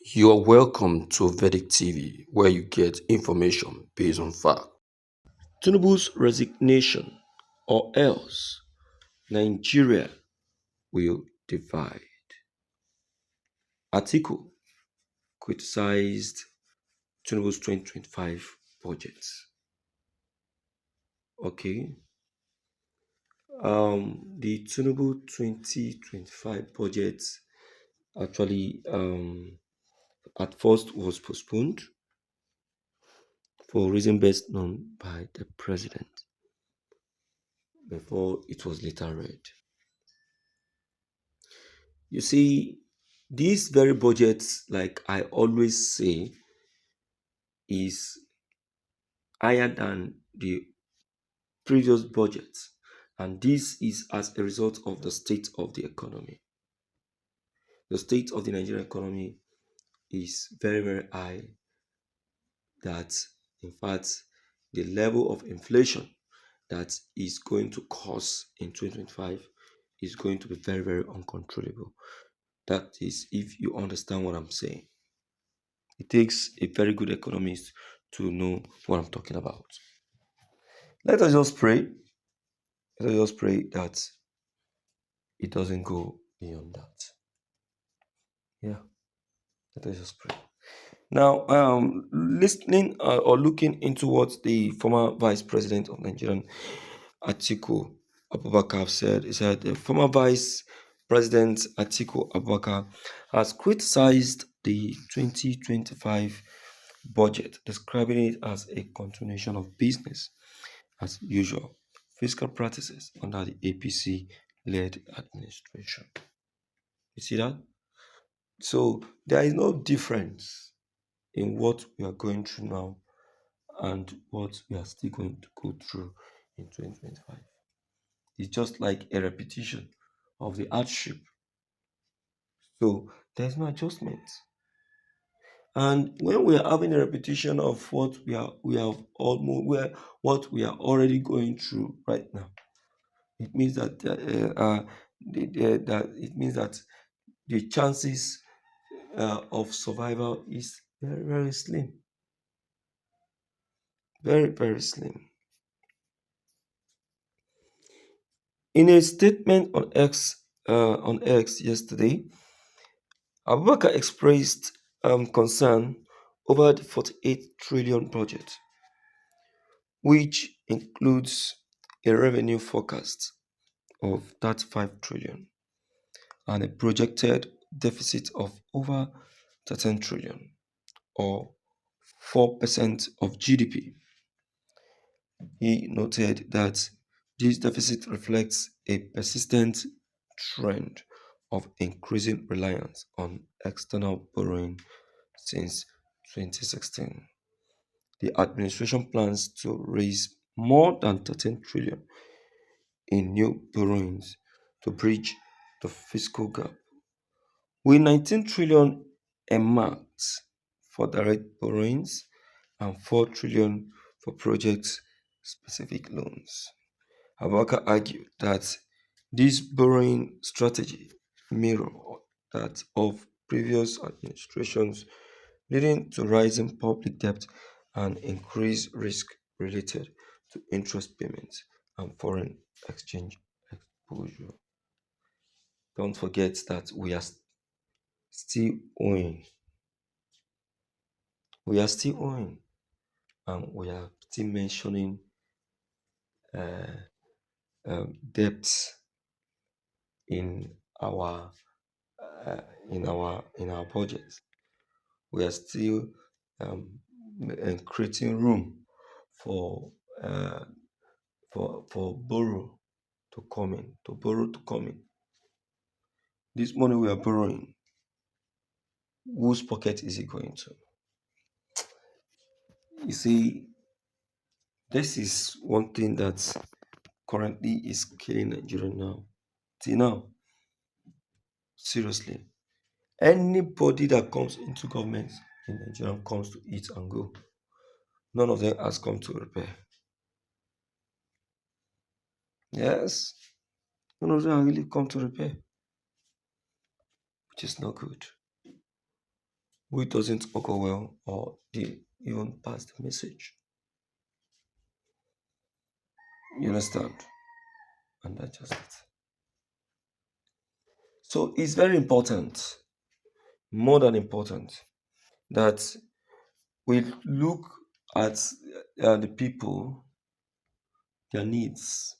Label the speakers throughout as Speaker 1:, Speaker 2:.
Speaker 1: You are welcome to Vedic TV, where you get information based on fact. Tinubus resignation, or else Nigeria will divide. Atiku criticized Tinubus 2025 budget. Okay, the Tinubu 2025 budget actually at first was postponed for reason best known by the president before it was later read. You see, these very budgets, like I always say, is higher than the previous budget. And this is as a result of the state of the economy. The state of the Nigerian economy is very, very high. That, in fact, the level of inflation that is going to cause in 2025 is going to be very, very uncontrollable. That is, if you understand what I'm saying. It takes a very good economist to know what I'm talking about. Let us just pray. Let us just pray that it doesn't go beyond that. Yeah, let us just pray. Now, listening or looking into what the former Vice President of Nigerian Atiku Abubakar said, he said the former Vice President Atiku Abubakar has criticized the 2025 budget, describing it as a continuation of business as usual fiscal practices under the APC-led administration. You see that? So there is no difference in what we are going through now and what we are still going to go through in 2025. It's just like a repetition of the hardship. So there's no adjustment. And when we are having a repetition of what we have almost what we are already going through right now, it means that it means that the chances of survival is very, very slim, very, very slim. In a statement on X yesterday, Abubakar expressed concern over the 48 trillion budget, which includes a revenue forecast of 35 trillion and a projected deficit of over 13 trillion, or 4% of GDP. He noted that this deficit reflects a persistent trend of increasing reliance on external borrowing since 2016. The administration plans to raise more than 13 trillion in new borrowings to bridge the fiscal gap, with 19 trillion earmarked for direct borrowings and 4 trillion for project specific loans. Abubakar argued that this borrowing strategy mirror that of previous administrations, leading to rising public debt and increased risk related to interest payments and foreign exchange exposure. Don't forget that we are still owing. We are still owing, and we are still mentioning uh, debts in our in our budget. We are still um, creating room for uh, for borrow to come in. This money we are borrowing, whose pocket is it going to? You see, this is one thing that currently is killing Nigeria now. Till now, seriously, anybody that comes into government in Nigeria comes to eat and go. None of them has come to repair. Yes, none of them really come to repair, which is not good. who doesn't occur well or they even pass the message. You understand? And that's just it. So it's very important, more than important, that we look at the people, their needs,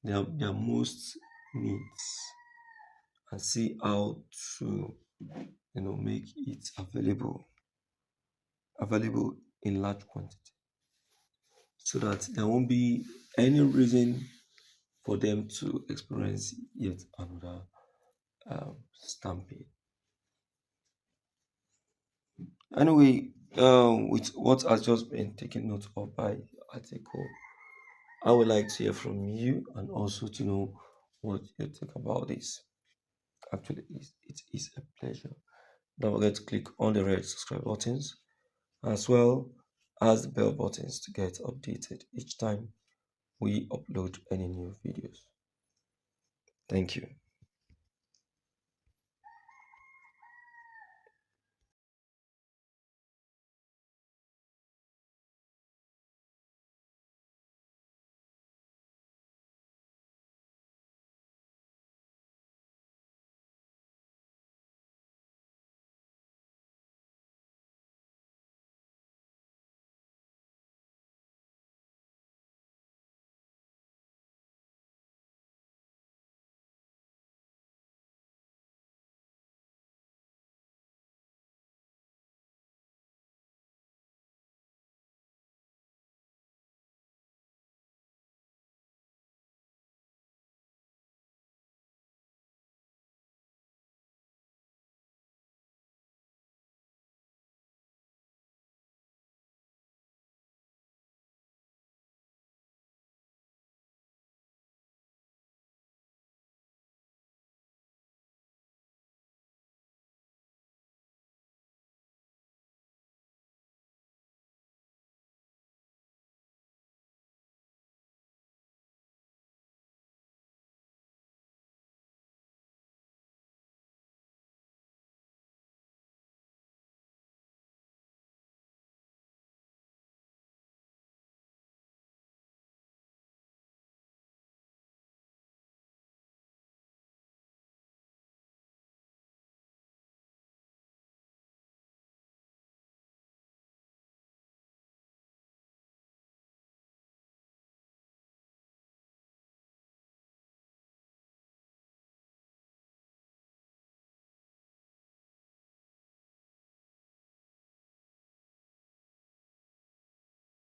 Speaker 1: their most needs, and see how to make it available in large quantity, so that there won't be any reason for them to experience yet another stampede. Anyway, with what has just been taken note of by Atiku, I would like to hear from you and also to know what you think about this. Actually, it is a pleasure. Don't forget to click on the red subscribe buttons as well as the bell buttons to get updated each time we upload any new videos. Thank you.